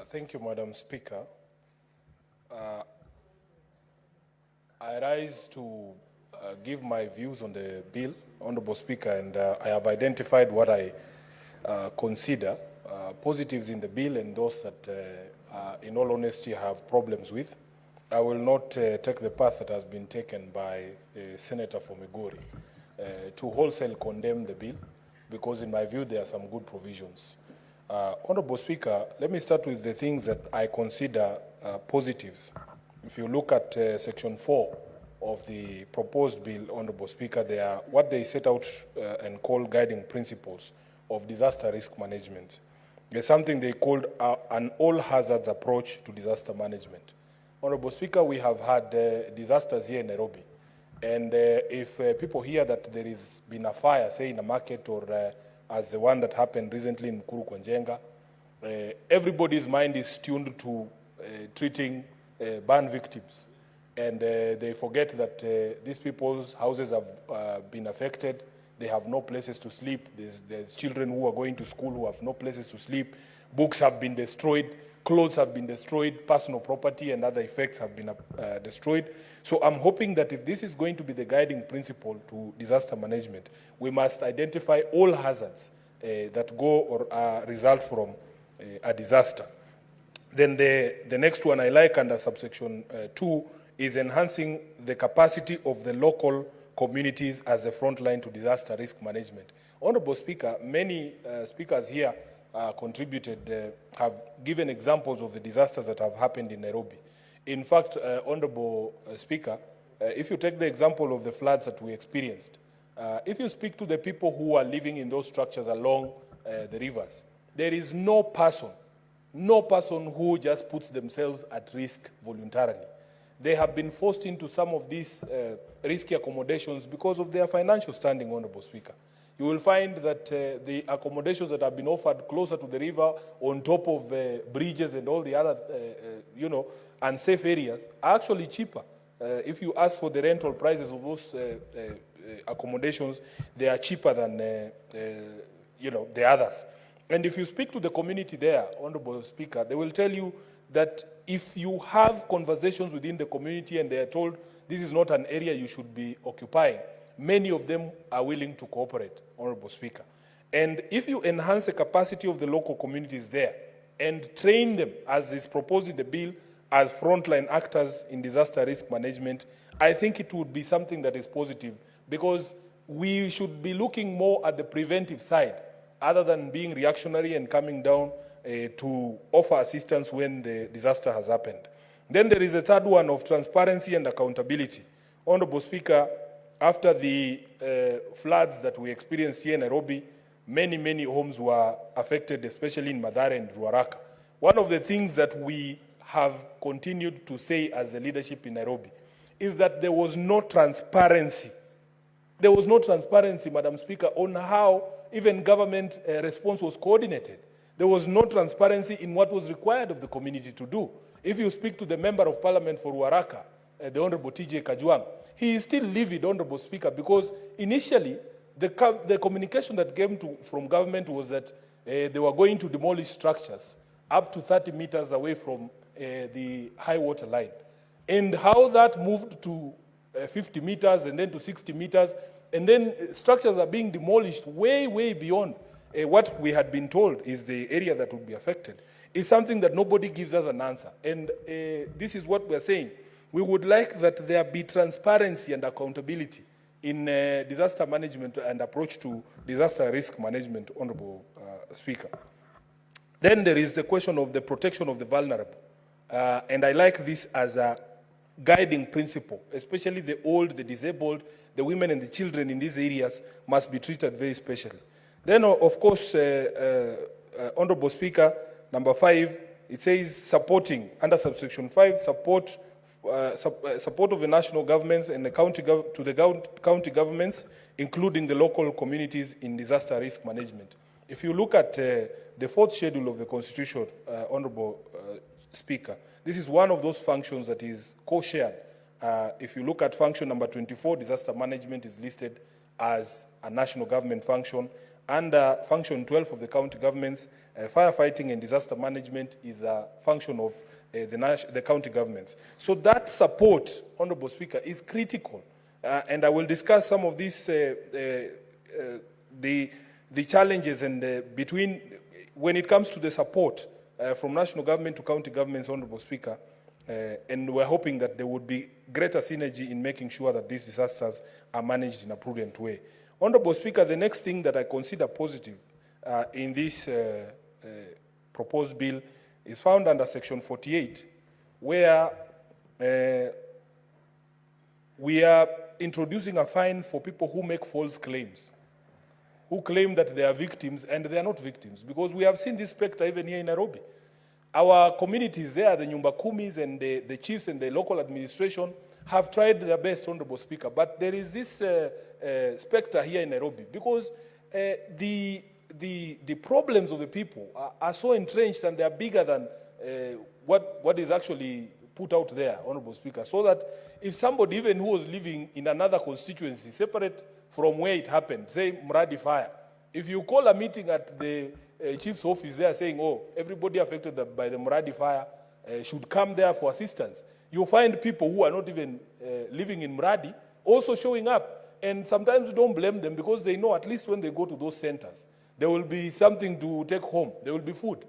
Thank you, Madam Speaker. I rise to give my views on the bill, Honorable Speaker, and I have identified what I consider positives in the bill and those that, in all honesty, have problems with. I will not take the path that has been taken by Senator for Migori to wholesale condemn the bill, because in my view there are some good provisions. Honorable Speaker, let me start with the things that I consider positives. If you look at Section 4 of the proposed bill, Honorable Speaker, they are what they set out and call guiding principles of disaster risk management. There's something they called an all-hazards approach to disaster management. Honorable Speaker, we have had disasters here in Nairobi. And if people hear that there has been a fire, say in a market or as the one that happened recently in Mukuru Kwanjenga, everybody's mind is tuned to treating burn victims. And they forget that these people's houses have been affected. They have no places to sleep. There's children who are going to school who have no places to sleep. Books have been destroyed. Clothes have been destroyed. Personal property and other effects have been destroyed. So I'm hoping that if this is going to be the guiding principle to disaster management, we must identify all hazards that go or result from a disaster. Then the next one I like under subsection 2 is enhancing the capacity of the local communities as a front line to disaster risk management. Honorable Speaker, many speakers here contributed, have given examples of the disasters that have happened in Nairobi. In fact, Honorable Speaker, if you take the example of the floods that we experienced, if you speak to the people who are living in those structures along the rivers, there is no person who just puts themselves at risk voluntarily. They have been forced into some of these risky accommodations because of their financial standing, Honorable Speaker. You will find that the accommodations that have been offered closer to the river, on top of bridges and all the other, unsafe areas, are actually cheaper. If you ask for the rental prices of those accommodations, they are cheaper than, the others. And if you speak to the community there, Honorable Speaker, they will tell you that if you have conversations within the community and they are told this is not an area you should be occupying, many of them are willing to cooperate, Honorable Speaker. And if you enhance the capacity of the local communities there and train them, as is proposed in the bill, as frontline actors in disaster risk management, I think it would be something that is positive, because we should be looking more at the preventive side other than being reactionary and coming down to offer assistance when the disaster has happened. Then there is a third one of transparency and accountability. Honorable Speaker, after the floods that we experienced here in Nairobi, many homes were affected, especially in Mathare and Ruaraka. One of the things that we have continued to say as a leadership in Nairobi is that there was no transparency. There was no transparency, Madam Speaker, on how even government response was coordinated. There was no transparency in what was required of the community to do. If you speak to the Member of Parliament for Ruaraka, the Honorable TJ Kajwang, he is still livid, Honorable Speaker, because initially the communication that came from government was that they were going to demolish structures up to 30 meters away from the high water line. And how that moved to 50 meters and then to 60 meters, and then structures are being demolished way beyond what we had been told is the area that would be affected, is something that nobody gives us an answer. And this is what we're saying. We would like that there be transparency and accountability in disaster management and approach to disaster risk management, Honorable Speaker. Then there is the question of the protection of the vulnerable. And I like this as a guiding principle, especially the old, the disabled, the women and the children in these areas must be treated very specially. Then, of course, Honorable Speaker, number 5, it says supporting, under subsection 5, support of the national governments and the county governments, including the local communities in disaster risk management. If you look at the 4th schedule of the Constitution, Honorable Speaker, this is one of those functions that is co-shared. If you look at function number 24, disaster management is listed as a national government function, Under Function 12 of the county governments, firefighting and disaster management is a function of the county governments. So that support, Honorable Speaker, is critical. And I will discuss some of these, the challenges and between, when it comes to the support from national government to county governments, Honorable Speaker, and we're hoping that there would be greater synergy in making sure that these disasters are managed in a prudent way. Honorable Speaker, the next thing that I consider positive in this proposed bill is found under Section 48, where we are introducing a fine for people who make false claims, who claim that they are victims and they are not victims, because we have seen this specter even here in Nairobi. Our communities there, the Nyumba Kumis and the chiefs and the local administration have tried their best, Honorable Speaker, but there is this specter here in Nairobi because the problems of the people are so entrenched and they are bigger than what is actually put out there, Honorable Speaker, so that if somebody even who was living in another constituency separate from where it happened, say Mradi fire, if you call a meeting at the chief's office there saying, oh, everybody affected by the Mradi fire should come there for assistance, you find people who are not even living in Mradi also showing up. And sometimes you don't blame them because they know at least when they go to those centers, there will be something to take home. There will be food.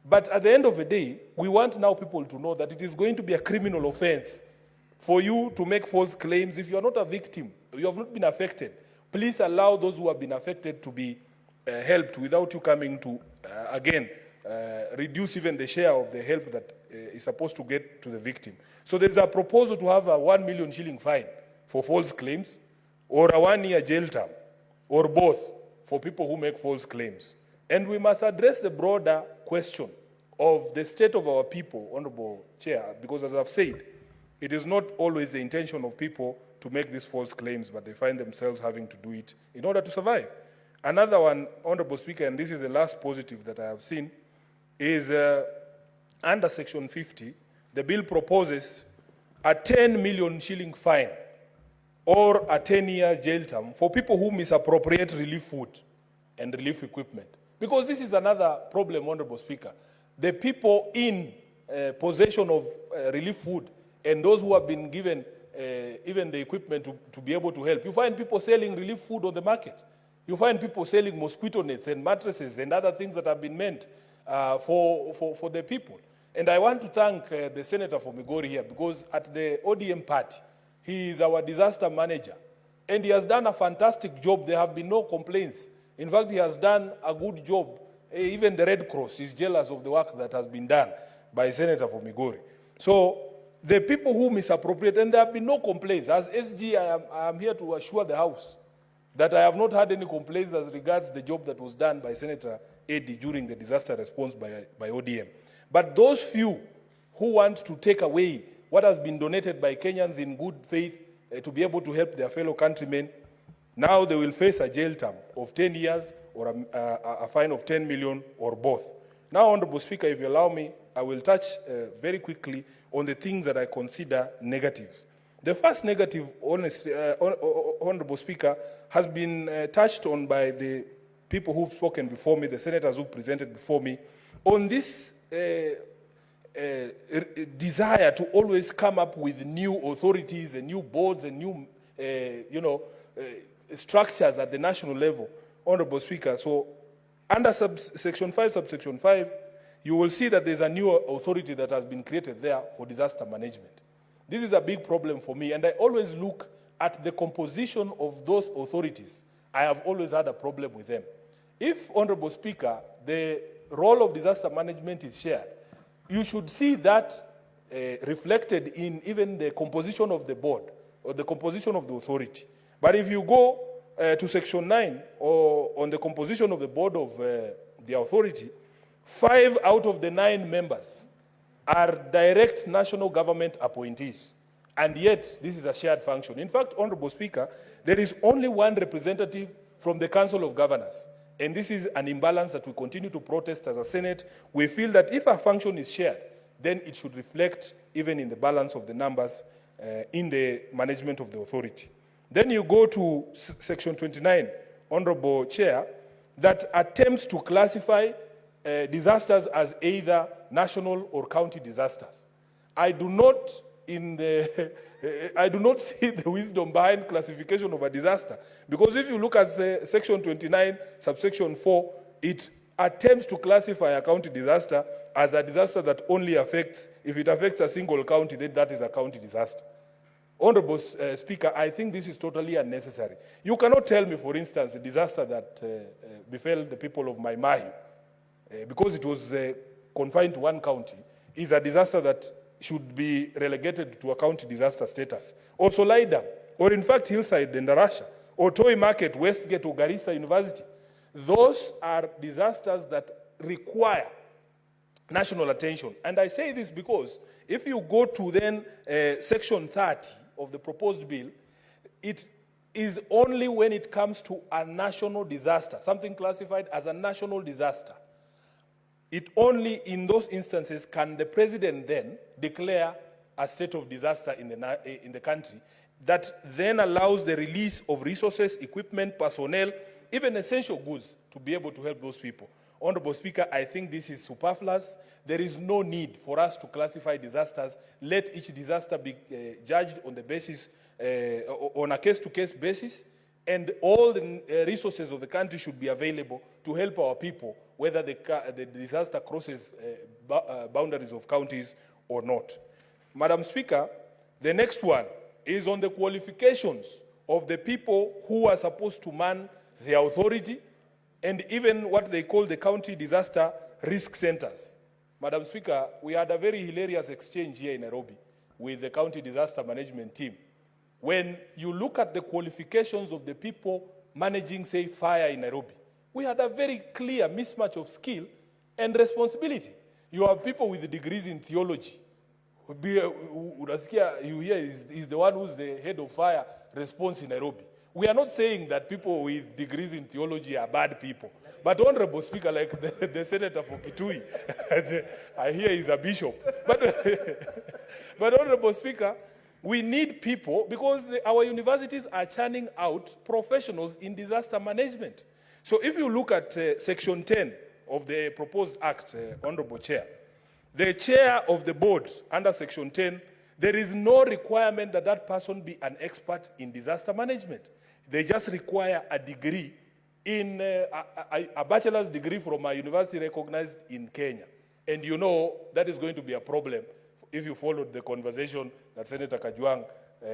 But at the end of the day, we want now people to know that it is going to be a criminal offense for you to make false claims. If you are not a victim, you have not been affected, please allow those who have been affected to be helped without you coming to, again, reduce even the share of the help that is supposed to get to the victim. So there's a proposal to have a 1 million shilling fine for false claims, or a 1-year jail term, or both for people who make false claims. And we must address the broader question of the state of our people, Honorable Chair, because as I've said, it is not always the intention of people to make these false claims, but they find themselves having to do it in order to survive. Another one, Honorable Speaker, and this is the last positive that I have seen, is under Section 50, the bill proposes a 10 million shilling fine or a 10-year jail term for people who misappropriate relief food and relief equipment. Because this is another problem, Honorable Speaker. The people in possession of relief food and those who have been given even the equipment to be able to help. You find people selling relief food on the market. You find people selling mosquito nets and mattresses and other things that have been meant for the people. And I want to thank the Senator for Migori here, because at the ODM party, he is our disaster manager. And he has done a fantastic job. There have been no complaints. In fact, he has done a good job. Even the Red Cross is jealous of the work that has been done by Senator for Migori. So the people who misappropriate, and there have been no complaints. As SG, I am here to assure the House that I have not had any complaints as regards the job that was done by Senator Eddy during the disaster response by ODM. But those few who want to take away what has been donated by Kenyans in good faith to be able to help their fellow countrymen, now they will face a jail term of 10 years or a fine of 10 million or both. Now, Honorable Speaker, if you allow me, I will touch very quickly on the things that I consider negatives. The first negative, Honorable Speaker, has been touched on by the people who've spoken before me, the senators who've presented before me, on this desire to always come up with new authorities and new boards and new, structures at the national level, Honorable Speaker. So under Section 5, Subsection 5, you will see that there's a new authority that has been created there for disaster management. This is a big problem for me, and I always look at the composition of those authorities. I have always had a problem with them. If, Honorable Speaker, the role of disaster management is shared, you should see that reflected in even the composition of the board or the composition of the authority. But if you go to Section 9 or on the composition of the board of the authority, 5 out of the 9 members are direct national government appointees. And yet, this is a shared function. In fact, Honorable Speaker, there is only one representative from the Council of Governors. And this is an imbalance that we continue to protest as a Senate. We feel that if a function is shared, then it should reflect even in the balance of the numbers in the management of the authority. Then you go to Section 29, Honorable Chair, that attempts to classify disasters as either national or county disasters. I do not see the wisdom behind classification of a disaster, because if you look at section 29, subsection 4, it attempts to classify a county disaster as a disaster that only affects, if it affects a single county, then that is a county disaster. Honorable Speaker, I think this is totally unnecessary. You cannot tell me, for instance, a disaster that befell the people of Mai Mahiu, because it was confined to one county, is a disaster that should be relegated to a county disaster status. Or Solida, or in fact Hillside and Darasha, or Toy Market, Westgate, or Garissa University. Those are disasters that require national attention. And I say this because if you go to then section 30 of the proposed bill, it is only when it comes to a national disaster, something classified as a national disaster. It only in those instances can the president then declare a state of disaster in the country that then allows the release of resources, equipment, personnel, even essential goods to be able to help those people. Honorable Speaker, I think this is superfluous. There is no need for us to classify disasters. Let each disaster be judged on the basis, on a case-to-case basis, and all the resources of the country should be available to help our people, whether the disaster crosses boundaries of counties or not. Madam Speaker, the next one is on the qualifications of the people who are supposed to man the authority and even what they call the county disaster risk centers. Madam Speaker, we had a very hilarious exchange here in Nairobi with the county disaster management team. When you look at the qualifications of the people managing, say, fire in Nairobi, we had a very clear mismatch of skill and responsibility. You have people with degrees in theology. You hear is the one who's the head of fire response in Nairobi. We are not saying that people with degrees in theology are bad people. But Honorable Speaker, like the Senator for Kitui, I hear he's a bishop. But Honorable Speaker, we need people because our universities are churning out professionals in disaster management. So if you look at Section 10 of the proposed act, Honorable Chair, the chair of the board under Section 10, there is no requirement that that person be an expert in disaster management. They just require a degree in a bachelor's degree from a university recognized in Kenya. And you know that is going to be a problem if you followed the conversation that Senator Kajwang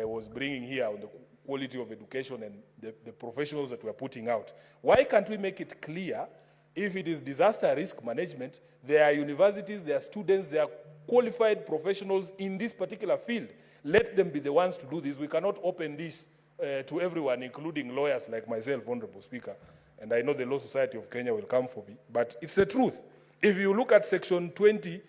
was bringing here on the quality of education and the professionals that we're putting out. Why can't we make it clear if it is disaster risk management, there are universities, there are students, there are qualified professionals in this particular field. Let them be the ones to do this. We cannot open this to everyone, including lawyers like myself, Honorable Speaker. And I know the Law Society of Kenya will come for me. But it's the truth. If you look at Section 20,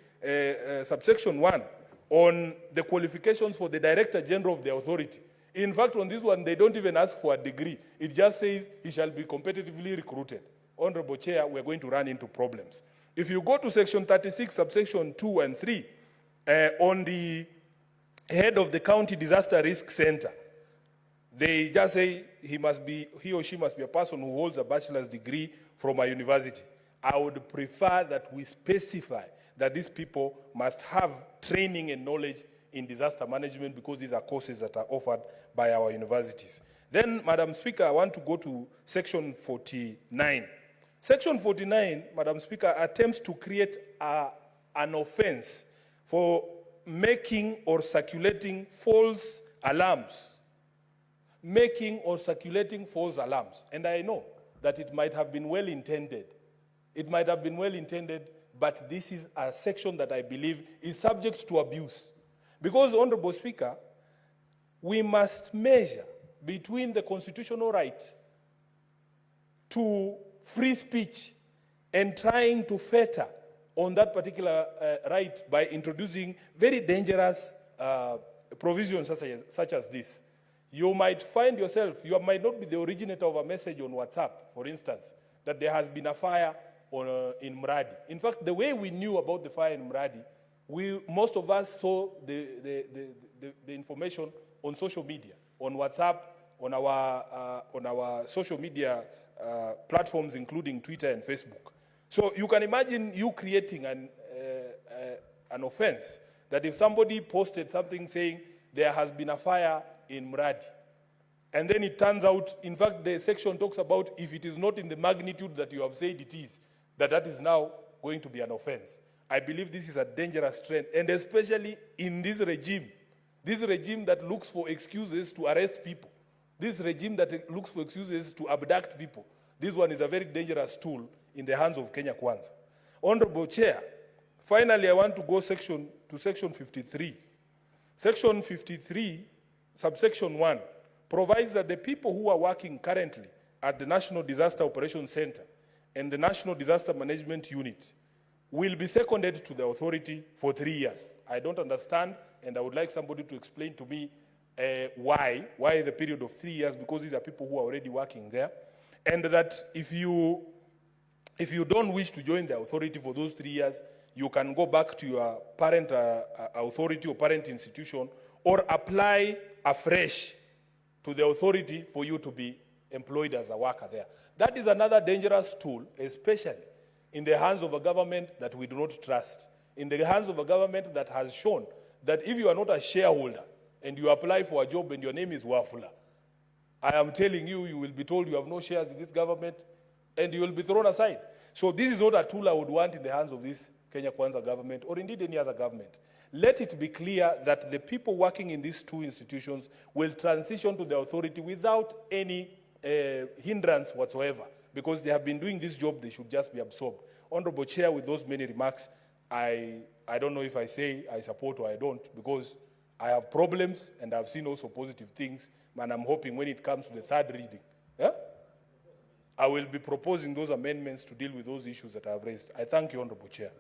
subsection 1, on the qualifications for the Director General of the authority, in fact, on this one, they don't even ask for a degree. It just says he shall be competitively recruited. Honorable Chair, we're going to run into problems. If you go to Section 36, subsection 2 and 3, on the head of the County Disaster Risk Center, they just say he or she must be a person who holds a bachelor's degree from a university. I would prefer that we specify that these people must have training and knowledge in disaster management because these are courses that are offered by our universities. Then, Madam Speaker, I want to go to Section 49. Section 49, Madam Speaker, attempts to create an offense for making or circulating false alarms. Making or circulating false alarms. And I know that it might have been well intended. It might have been well intended, but this is a section that I believe is subject to abuse. Because, Honorable Speaker, we must measure between the constitutional right to free speech and trying to fetter on that particular right by introducing very dangerous provisions such as this. You might find yourself, you might not be the originator of a message on WhatsApp, for instance, that there has been a fire in Mradi. In fact, the way we knew about the fire in Mradi, most of us saw the information on social media, on WhatsApp, on our social media platforms including Twitter and Facebook. So you can imagine you creating an offense that if somebody posted something saying there has been a fire in Muradi, and then it turns out, in fact, the section talks about if it is not in the magnitude that you have said it is, that is now going to be an offense. I believe this is a dangerous trend, and especially in this regime that looks for excuses to arrest people, this regime that looks for excuses to abduct people. This one is a very dangerous tool in the hands of Kenya Kwanza. Honorable Chair, finally I want to go to section 53. Section 53, subsection 1, provides that the people who are working currently at the National Disaster Operations Center and the National Disaster Management Unit will be seconded to the authority for 3 years. I don't understand, and I would like somebody to explain to me why the period of 3 years, because these are people who are already working there, and that if you don't wish to join the authority for those 3 years, you can go back to your parent authority or parent institution, or apply afresh to the authority for you to be employed as a worker there. That is another dangerous tool, especially in the hands of a government that we do not trust, in the hands of a government that has shown that if you are not a shareholder and you apply for a job and your name is Wafula, I am telling you, you will be told you have no shares in this government and you will be thrown aside. So this is not a tool I would want in the hands of this Kenya Kwanza government or indeed any other government. Let it be clear that the people working in these two institutions will transition to the authority without any hindrance whatsoever, because they have been doing this job, they should just be absorbed. Honorable Chair, with those many remarks, I don't know if I say I support or I don't, because I have problems and I've seen also positive things, and I'm hoping when it comes to the third reading, I will be proposing those amendments to deal with those issues that I have raised. I thank you, Honorable Chair.